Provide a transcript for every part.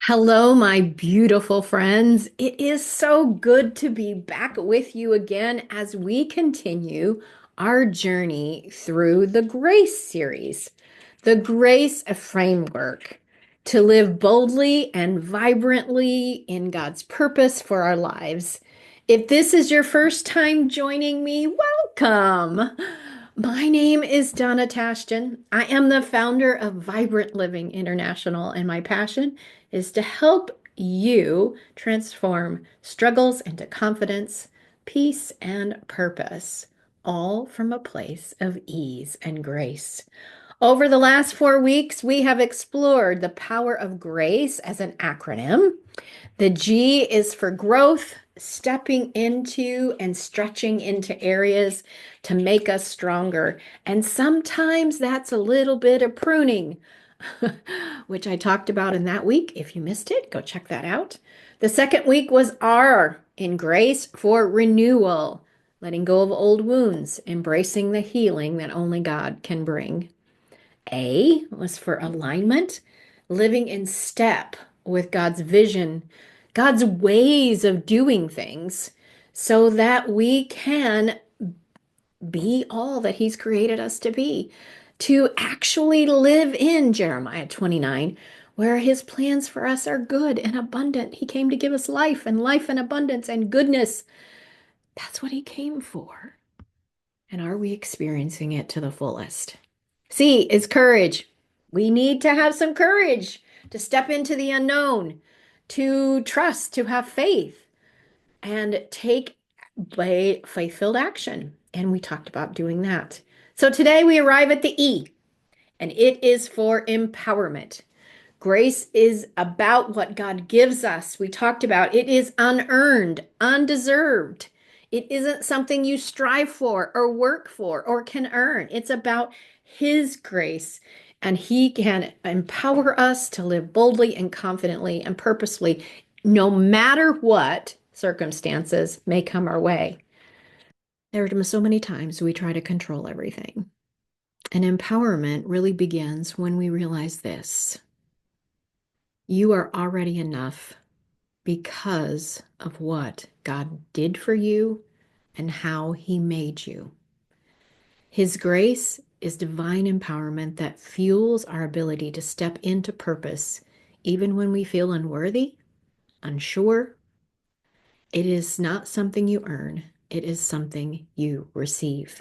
Hello, my beautiful friends. It is so good to be back with you again as we continue our journey through the Grace series, the Grace framework to live boldly and vibrantly in God's purpose for our lives. If this is your first time joining me, welcome. My name is Donna Tashjian. I am the founder of Vibrant Living International, and my passion is to help you transform struggles into confidence, peace, and purpose, all from a place of ease and grace. Over the last 4 weeks, we have explored the power of grace as an acronym. The G is for growth, stepping into and stretching into areas to make us stronger. And sometimes that's a little bit of pruning, which I talked about in that week. If you missed it, go check that out. The second week was R in grace for renewal, letting go of old wounds, embracing the healing that only God can bring. A was for alignment, living in step with God's vision, God's ways of doing things, so that we can be all that He's created us to be, to actually live in Jeremiah 29, where His plans for us are good and abundant. He came to give us life and life in abundance and goodness. That's what He came for. And are we experiencing it to the fullest? C is courage. We need to have some courage to step into the unknown, to trust, to have faith, and take faith-filled action. And we talked about doing that. So today we arrive at the E, and it is for empowerment. Grace is about what God gives us. We talked about it is unearned, undeserved. It isn't something you strive for or work for or can earn. It's about His grace, and He can empower us to live boldly and confidently and purposefully, no matter what circumstances may come our way. There are so many times we try to control everything. And empowerment really begins when we realize this: you are already enough because of what God did for you and how He made you. His grace is divine empowerment that fuels our ability to step into purpose even when we feel unworthy, unsure. It is not something you earn, it is something you receive.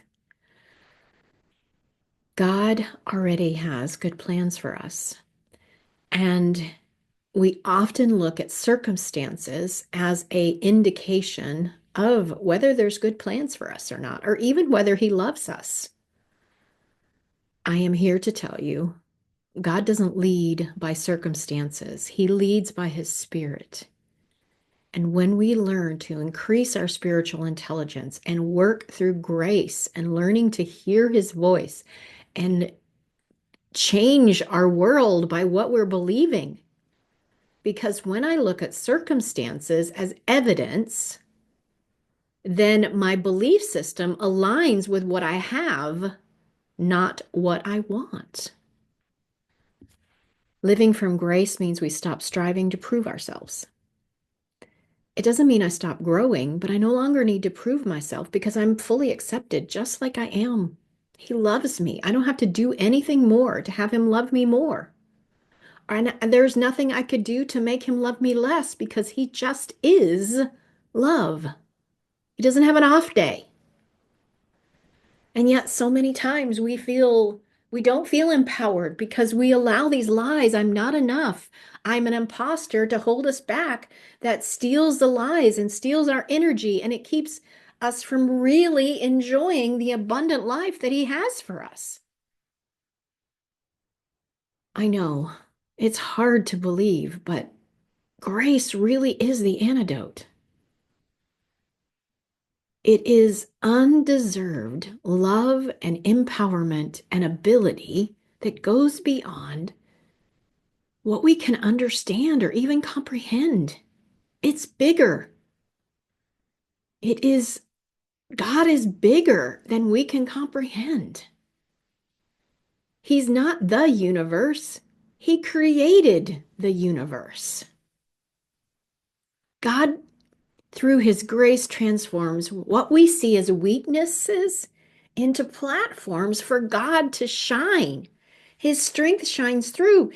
God already has good plans for us. And we often look at circumstances as an indication of whether there's good plans for us or not, or even whether He loves us. I am here to tell you, God doesn't lead by circumstances. He leads by His Spirit. And when we learn to increase our spiritual intelligence and work through grace and learning to hear His voice and change our world by what we're believing, because when I look at circumstances as evidence, then my belief system aligns with what I have, not what I want. Living from grace means we stop striving to prove ourselves. It doesn't mean I stop growing, but I no longer need to prove myself because I'm fully accepted just like I am. He loves me. I don't have to do anything more to have Him love me more. And there's nothing I could do to make Him love me less because He just is love. He doesn't have an off day. And yet so many times we don't feel empowered because we allow these lies. I'm not enough. I'm an imposter to hold us back. That steals the lies and steals our energy, and it keeps us from really enjoying the abundant life that He has for us. I know it's hard to believe, but grace really is the antidote. It is undeserved love and empowerment and ability that goes beyond what we can understand or even comprehend. It's bigger. It is, God is bigger than we can comprehend. He's not the universe. He created the universe. God, through his grace, transforms what we see as weaknesses into platforms for God to shine. His strength shines through.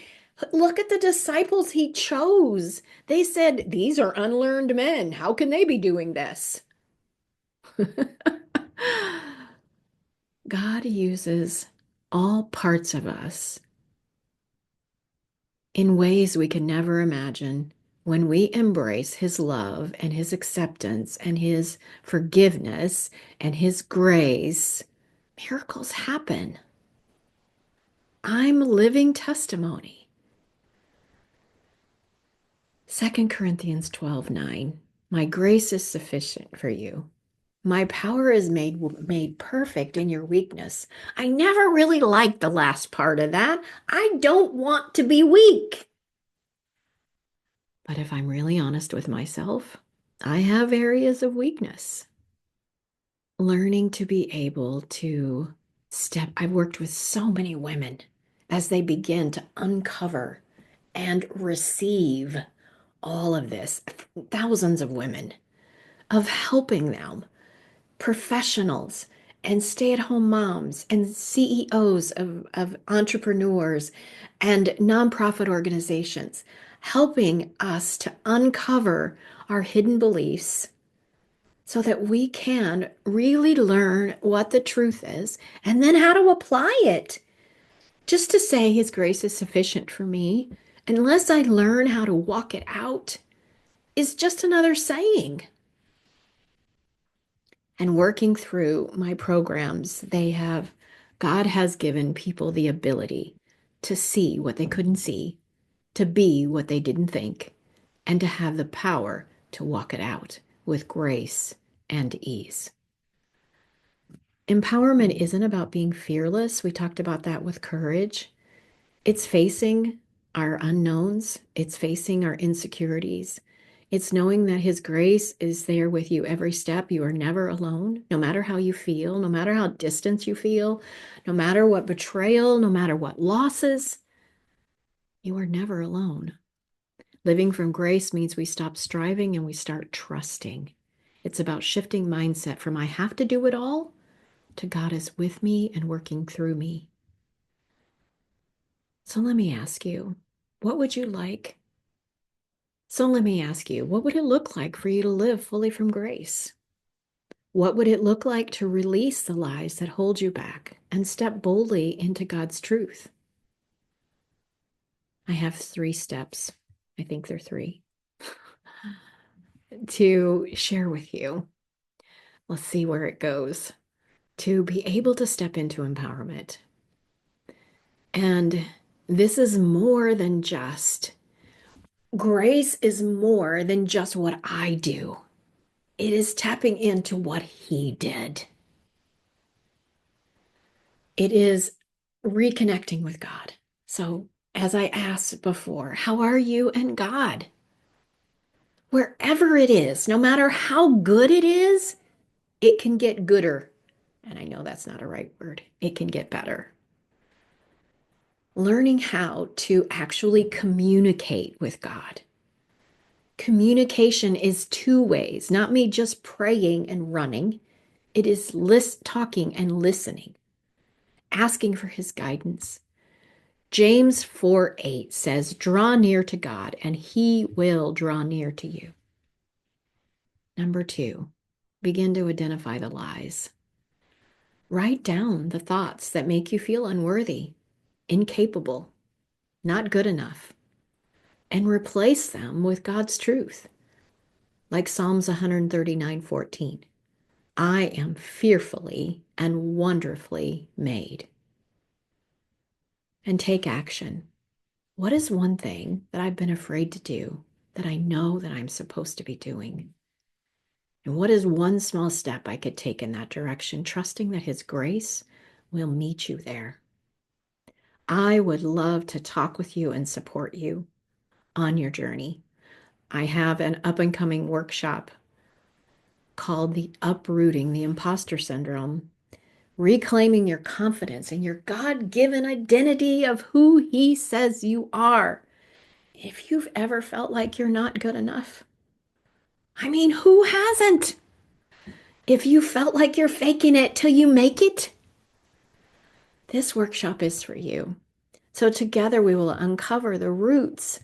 Look at the disciples he chose. They said, "These are unlearned men. How can they be doing this?" God uses all parts of us in ways we can never imagine when we embrace his love and his acceptance and his forgiveness and his grace. Miracles happen. I'm living testimony. 2 Corinthians 12:9. My grace is sufficient for you. My power is made perfect in your weakness. I never really liked the last part of that. I don't want to be weak. But if I'm really honest with myself, I have areas of weakness. Learning to be able to I've worked with so many women as they begin to uncover and receive all of this, thousands of women, of helping them, professionals and stay-at-home moms and CEOs of entrepreneurs and nonprofit organizations, helping us to uncover our hidden beliefs so that we can really learn what the truth is and then how to apply it. Just to say his grace is sufficient for me, unless I learn how to walk it out, is just another saying. And working through my programs, God has given people the ability to see what they couldn't see, to be what they didn't think, and to have the power to walk it out with grace and ease. Empowerment isn't about being fearless. We talked about that with courage. It's facing our unknowns, it's facing our insecurities. It's knowing that his grace is there with you every step. You are never alone, no matter how you feel, no matter how distant you feel, no matter what betrayal, no matter what losses, you are never alone. Living from grace means we stop striving and we start trusting. It's about shifting mindset from I have to do it all to God is with me and working through me. So let me ask you, what would you like? So let me ask you, what would it look like for you to live fully from grace? What would it look like to release the lies that hold you back and step boldly into God's truth? I have 3 steps. I think they're 3 to share with you. Let's see where it goes. To be able to step into empowerment. And this is more than just, grace is more than just what I do. It is tapping into what he did. It is reconnecting with God. So, as I asked before, how are you and God? Wherever it is, no matter how good it is, it can get gooder. And I know that's not a right word. It can get better. Learning how to actually communicate with God. Communication is 2 ways, not me just praying and running. It is talking and listening, asking for his guidance. James 4:8 says, draw near to God and he will draw near to you. Number 2, begin to identify the lies. Write down the thoughts that make you feel unworthy, incapable, not good enough, and replace them with God's truth. Like Psalms 139:14. I am fearfully and wonderfully made. And take action. What is one thing that I've been afraid to do that I know that I'm supposed to be doing? And what is one small step I could take in that direction, trusting that his grace will meet you there? I would love to talk with you and support you on your journey. I have an up and coming workshop called the Uprooting the Imposter Syndrome, reclaiming your confidence in your God-given identity of who he says you are. If you've ever felt like you're not good enough, I mean, who hasn't? If you felt like you're faking it till you make it, this workshop is for you. So, together we will uncover the roots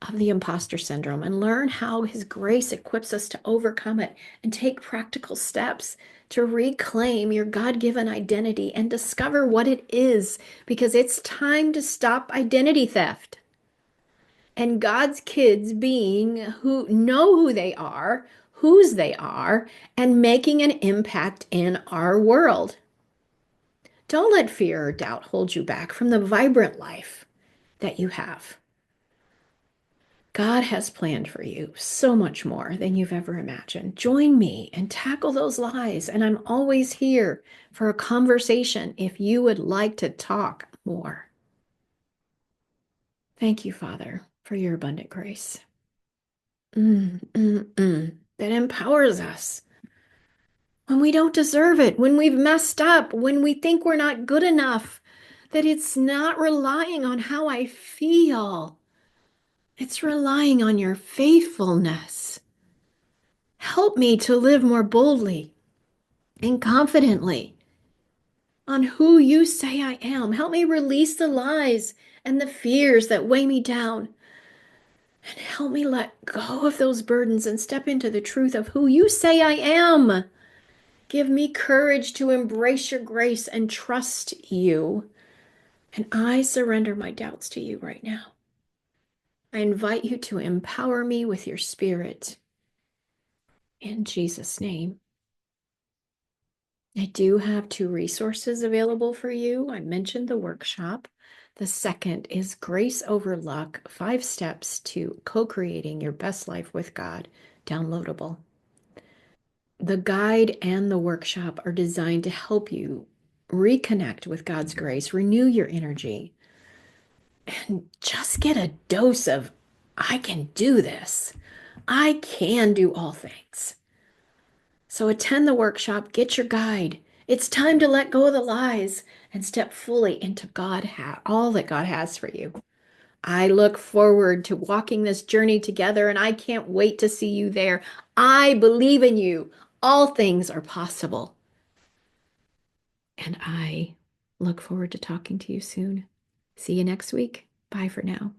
of the imposter syndrome and learn how His grace equips us to overcome it and take practical steps to reclaim your God given identity and discover what it is, because it's time to stop identity theft. And God's kids being who know who they are, whose they are, and making an impact in our world. Don't let fear or doubt hold you back from the vibrant life that you have. God has planned for you so much more than you've ever imagined. Join me and tackle those lies. And I'm always here for a conversation if you would like to talk more. Thank you, Father, for your abundant grace. That empowers us when we don't deserve it, when we've messed up, when we think we're not good enough, that it's not relying on how I feel. It's relying on your faithfulness. Help me to live more boldly and confidently on who you say I am. Help me release the lies and the fears that weigh me down. And help me let go of those burdens and step into the truth of who you say I am. Give me courage to embrace your grace and trust you. And I surrender my doubts to you right now. I invite you to empower me with your spirit. In Jesus' name. I do have two resources available for you. I mentioned the workshop. The second is Grace Over Luck, 5 Steps to Co-Creating Your Best Life with God, downloadable. The guide and the workshop are designed to help you reconnect with God's grace, renew your energy, and just get a dose of, I can do this. I can do all things. So attend the workshop, get your guide. It's time to let go of the lies and step fully into all that God has for you. I look forward to walking this journey together, and I can't wait to see you there. I believe in you. All things are possible. And I look forward to talking to you soon. See you next week. Bye for now.